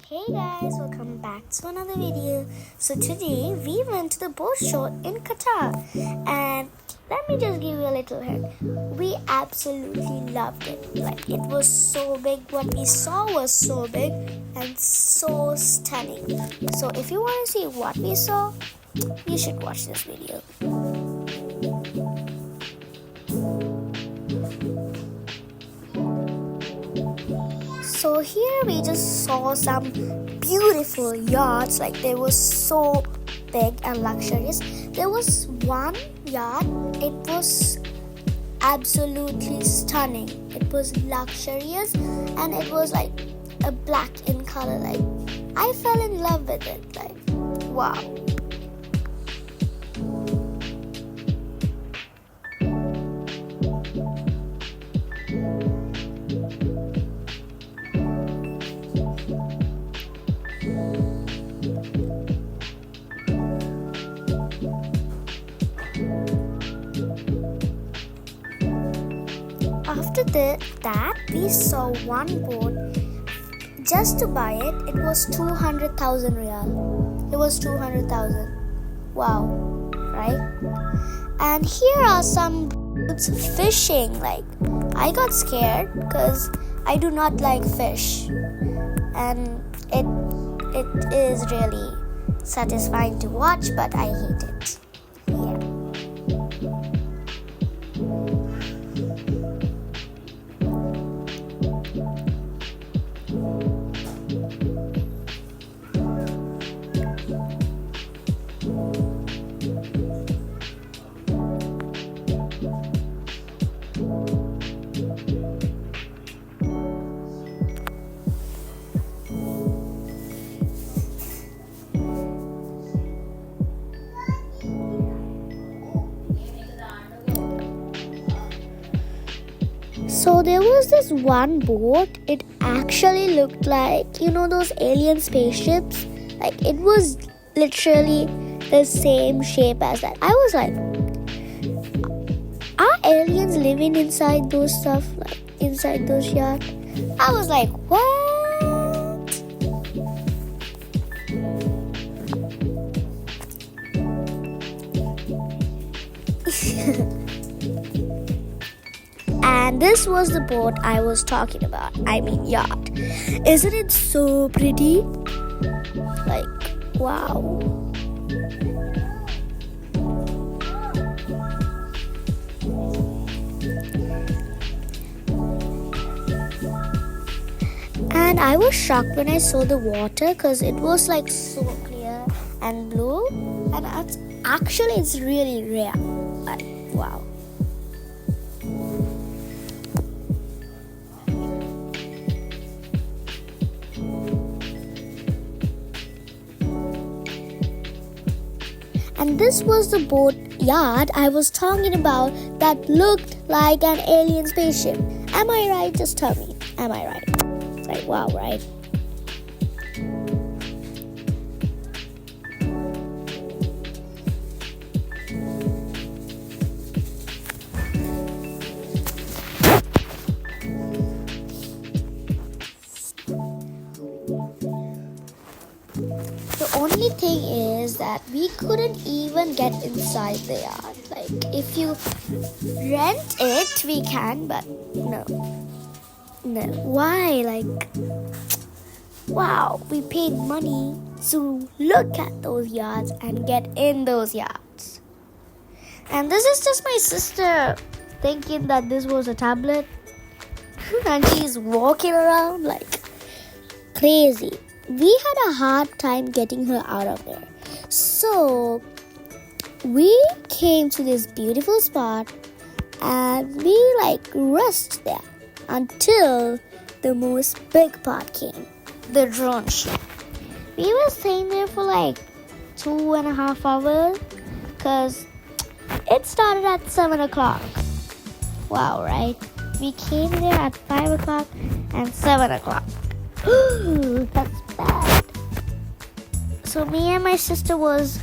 Hey guys, welcome back to another video. So today we went to the boat show in Qatar, and let me just give you a little hint. We absolutely loved it. Like, it was so big. What we saw was so big and so stunning. So if you want to see what we saw, you should watch this video. So here we just saw some beautiful yachts. Like, they were so big and luxurious. There was one yacht. It was absolutely stunning. It was luxurious and it was like a black in color. Like, I fell in love with it. Like, wow. After that, we saw one boat. Just to buy it, it was 200,000 riyal. It was 200,000. Wow, right? And here are some boats fishing. Like, I got scared because I do not like fish, and it is really satisfying to watch, but I hate it. Yeah. So there was this one boat. It actually looked like, those alien spaceships. Like, it was literally the same shape as that. I was like, are aliens living inside those stuff? Like, inside those yachts? I was like, what? And this was the boat I was talking about. I mean, yacht. Isn't it so pretty? Like, wow. And I was shocked when I saw the water because it was like so clear and blue. And it's really rare. Like, wow. And this was the boat yacht I was talking about that looked like an alien spaceship. Am I right? Just tell me. Am I right? It's like, wow, right? The only thing is that we couldn't even get inside the yard. Like, if you rent it, we can, but no. Why? Like, wow, we paid money to look at those yachts and get in those yachts. And this is just my sister thinking that this was a tablet. And she's walking around like crazy. We had a hard time getting her out of there. So we came to this beautiful spot and we rest there until the most big part came, the drone show. We were staying there for 2.5 hours because it started at 7 o'clock. Wow, right? We came there at 5 o'clock and 7 o'clock. That's bad. So me and my sister was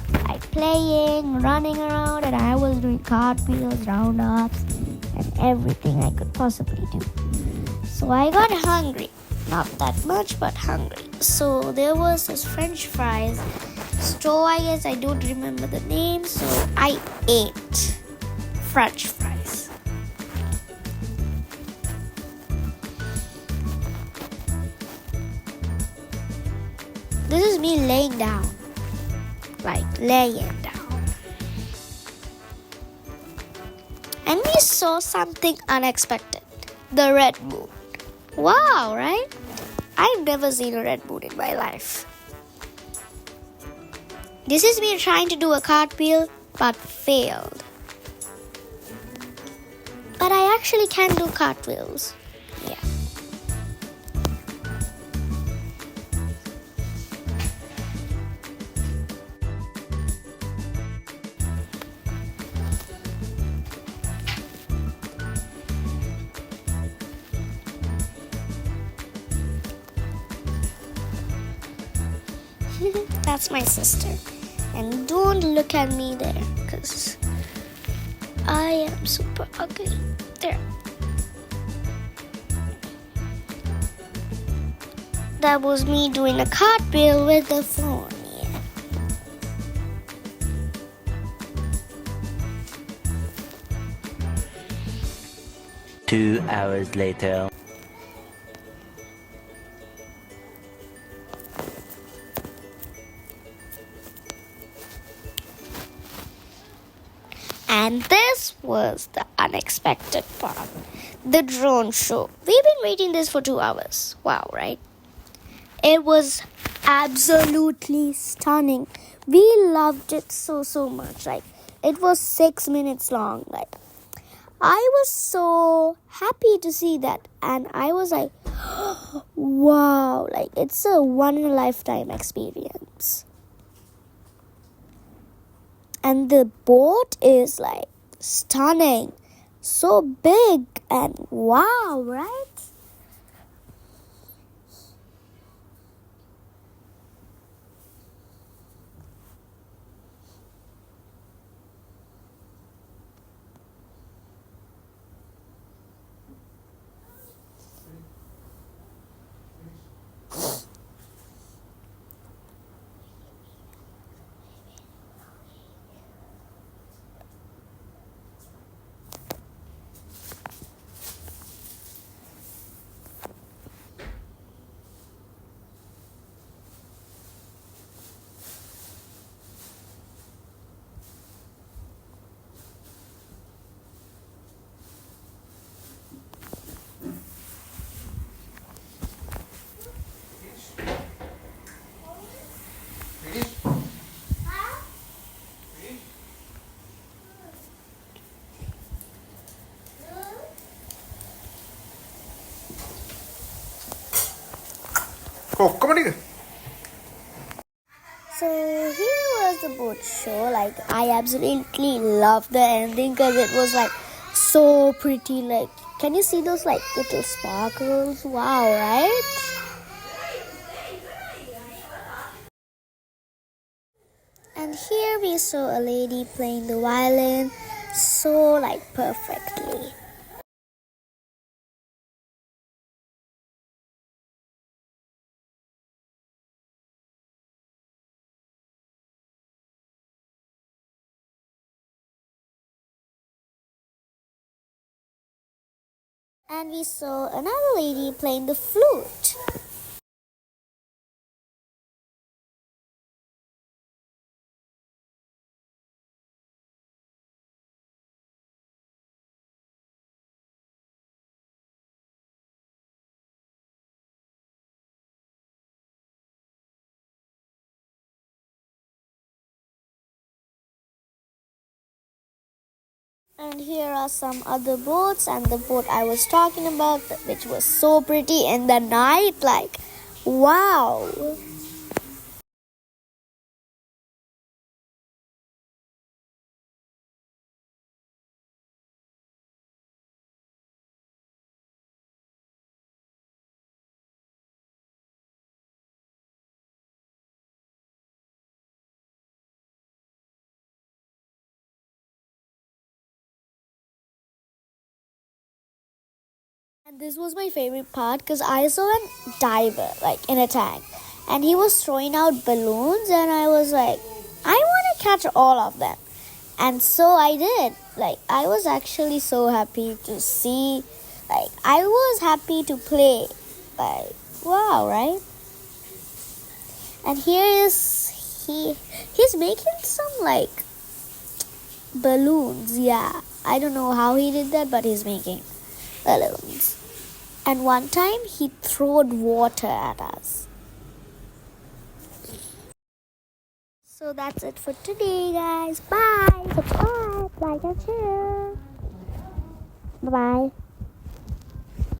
playing, running around, and I was doing cartwheels, round-ups, and everything I could possibly do. So I got hungry. not that much, but hungry. So there was this French fries store, I guess. I don't remember the name, so I ate French fries. This is me laying down, like laying down. And we saw something unexpected, the red moon. Wow, right? I've never seen a red moon in my life. This is me trying to do a cartwheel but failed. But I actually can do cartwheels. Yeah. That's my sister. And don't look at me there, because I am super ugly. There. That was me doing a cartwheel with the phone. Yeah. 2 hours later. And this was the unexpected part, the drone show. We've been waiting this for 2 hours. Wow, right? It was absolutely stunning. We loved it so much. Like, it was 6 minutes long. Like, I was so happy to see that. And I was like, wow, like, it's a one-in-a-lifetime experience. And the boat is like stunning, so big, and wow, right? So here was the boat show. Like, I absolutely loved the ending because it was like so pretty. Like, can you see those like little sparkles? Wow, right? And here we saw a lady playing the violin so like perfectly. And we saw another lady playing the flute. And here are some other boats, and the boat I was talking about, which was so pretty in the night. Like, wow. And this was my favorite part because I saw a diver like in a tank, and he was throwing out balloons, and I was like, I want to catch all of them. And so I did. Like, I was actually so happy to see. Like, I was happy to play. Like, wow, right? And here is he's making some like balloons. Yeah, I don't know how he did that, but he's making balloons. And one time he threw water at us. So that's it for today, guys. Bye. Subscribe, like, and share. Bye bye.